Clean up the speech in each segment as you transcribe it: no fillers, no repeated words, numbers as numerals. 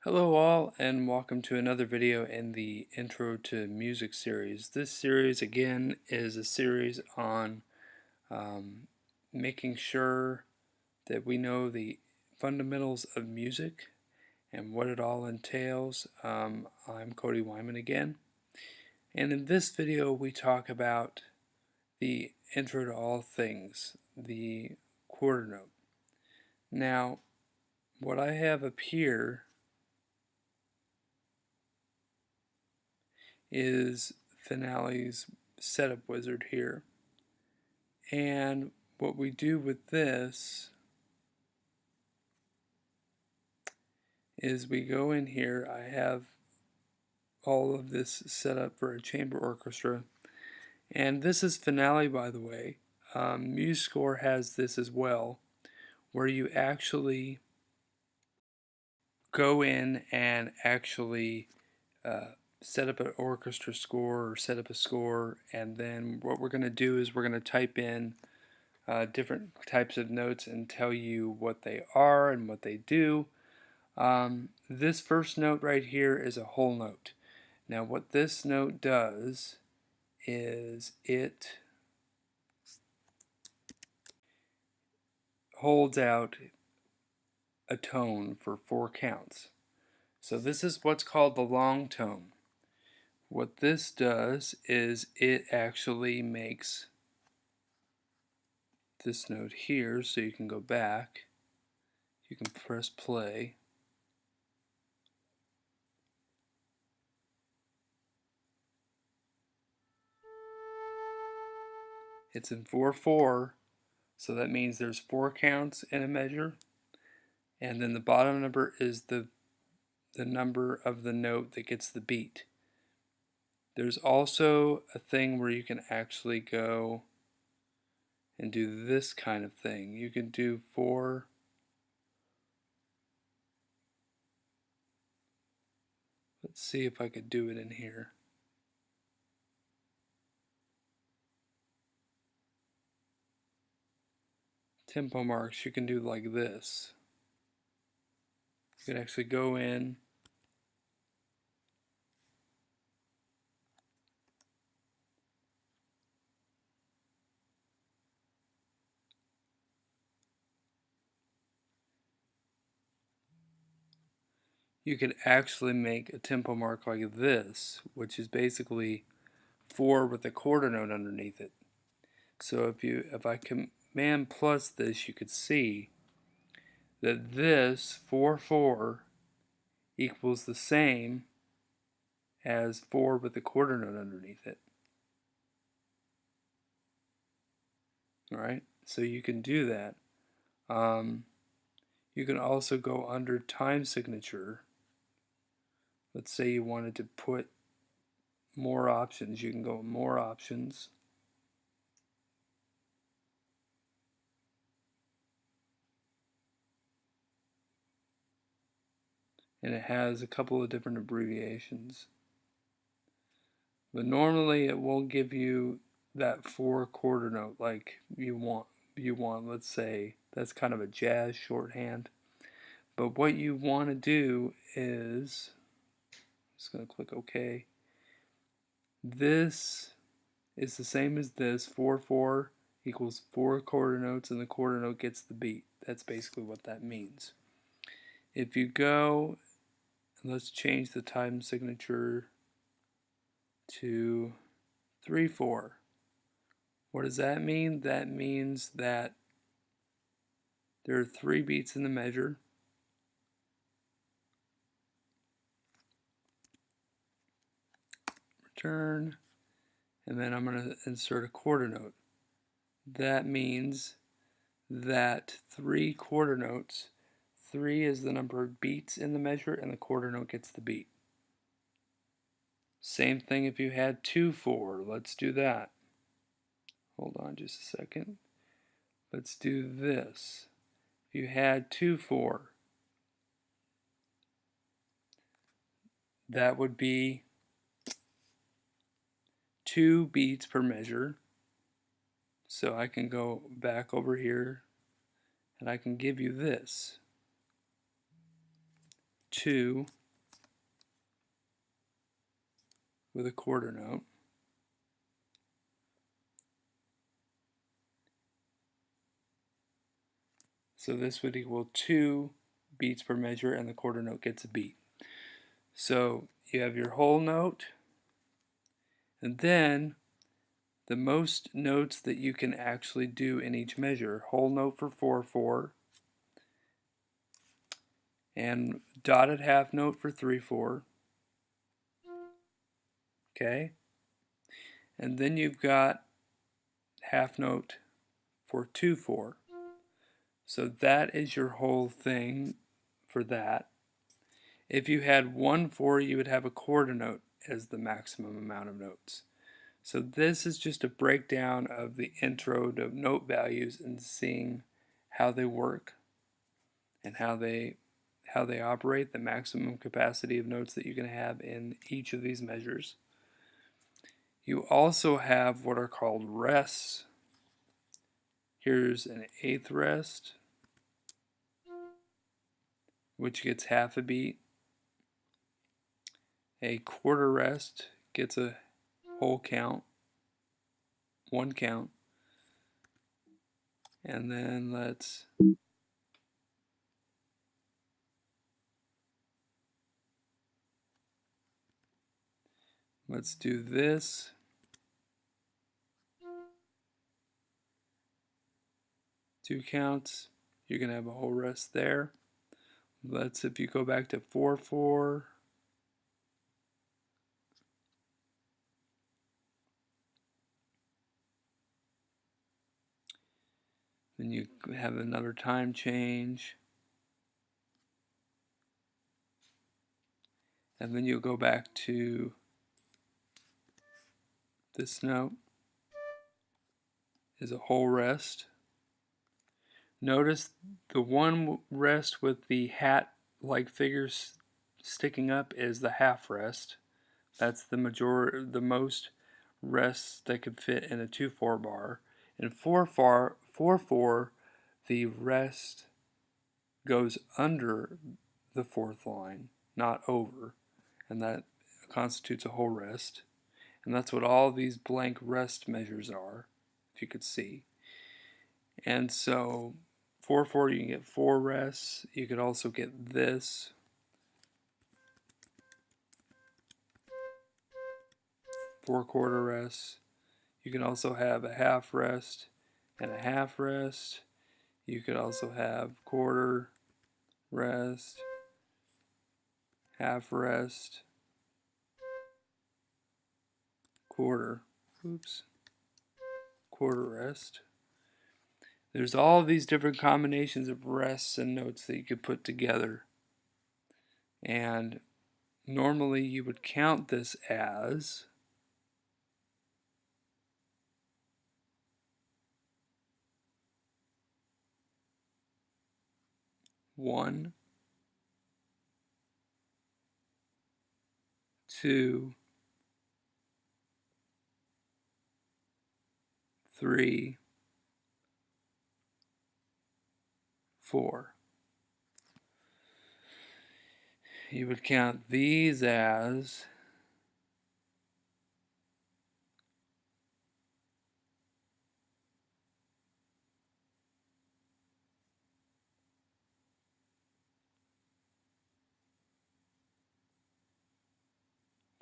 Hello all and welcome to another video in the Intro to Music series. This series again is a series on um, making sure that we know the fundamentals of music and what it all entails. I'm Cody Wyman again, and in this video we talk about the intro to all things, the quarter note. Now what I have up here is Finale's setup wizard here. And what we do with this is we go in here. I have all of this set up for a chamber orchestra. And this is Finale, by the way. MuseScore has this as well, where you actually go in and actually set up an orchestra score or set up a score, and then what we're going to do is we're going to type in different types of notes and tell you what they are and what they do. This first note right here is a whole note. Now what this note does is it holds out a tone for 4 counts. So this is what's called the long tone. What this does is it actually makes this note here, so you can go back, you can press play. It's in 4/4, so that means there's 4 counts in a measure, and then the bottom number is the number of the note that gets the beat. There's also a thing where you can actually go and do this kind of thing. You can do 4. Let's see if I could do it in here. Tempo marks you can do like this. You can actually go in you could actually make a tempo mark like this, which is basically 4 with a quarter note underneath it. So if I command plus this, you could see that this 4/4 equals the same as 4 with a quarter note underneath it. Alright, so you can do that. You can also go under time signature. Let's say you wanted to put more options. You can go more options. And it has a couple of different abbreviations. But normally it won't give you that 4 quarter note like you want. Let's say that's kind of a jazz shorthand. But what you want to do is, I'm just going to click OK. This is the same as this. 4/4 equals 4 quarter notes, and the quarter note gets the beat. That's basically what that means. If you go, let's change the time signature to 3/4. What does that mean? That means that there are 3 beats in the measure. Return, and then I'm going to insert a quarter note. That means that 3 quarter notes, 3 is the number of beats in the measure, and the quarter note gets the beat. Same thing if you had 2/4. Let's do that. Hold on just a second. Let's do this. If you had 2/4, that would be 2 beats per measure. So I can go back over here and I can give you this. 2 with a quarter note. So this would equal 2 beats per measure, and the quarter note gets a beat. So you have your whole note, and then the most notes that you can actually do in each measure. Whole note for 4/4, and dotted half note for 3/4. Okay? And then you've got half note for 2/4. So that is your whole thing for that. If you had 1/4, you would have a quarter note as the maximum amount of notes. So this is just a breakdown of the intro to note values and seeing how they work and how they operate, the maximum capacity of notes that you can have in each of these measures. You also have what are called rests. Here's an eighth rest, which gets half a beat. A quarter rest gets a whole count, 1 count. And then let's do this. Two counts, you're going to have a whole rest there. If you go back to 4/4, then you have another time change, and then you'll go back to this note is a whole rest. Notice the one rest with the hat-like figures sticking up is the half rest. That's the most rests that could fit in a 2/4 bar. In 4/4, the rest goes under the fourth line, not over, and that constitutes a whole rest. And that's what all these blank rest measures are, if you could see. And so 4/4, you can get 4 rests. You could also get this. 4/4 rests. You can also have a half rest and a half rest. You could also have quarter rest, half rest, quarter rest. There's all these different combinations of rests and notes that you could put together. And normally you would count this as 1, 2, 3, 4. You would count these as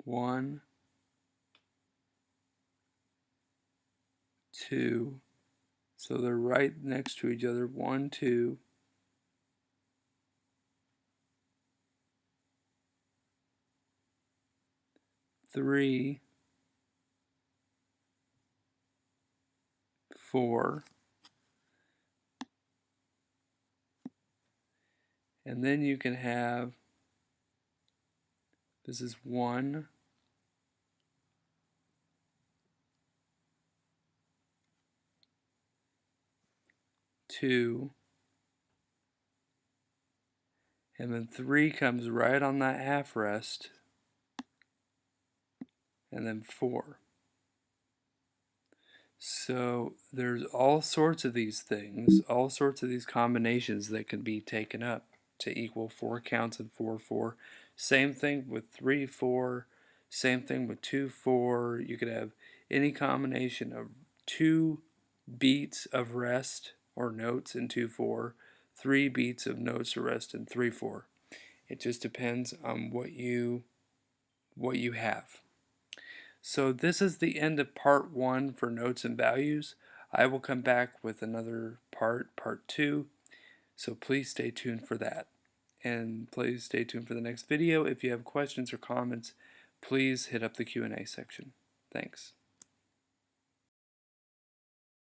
1, 2, so they're right next to each other, 1, 2, 3, 4, and then you can have, this is 1, 2, and then 3 comes right on that half rest, and then 4. So there's all sorts of these things, all sorts of these combinations that can be taken up to equal 4 counts in 4/4. Same thing with 3/4. Same thing with 2/4. You could have any combination of 2 beats of rest or notes in 2/4, 3 beats of notes or rest in 3/4. It just depends on what you have. So this is the end of part 1 for notes and values. I will come back with another part 2. So please stay tuned for that. And please stay tuned for the next video. If you have questions or comments, please hit up the Q&A section. Thanks.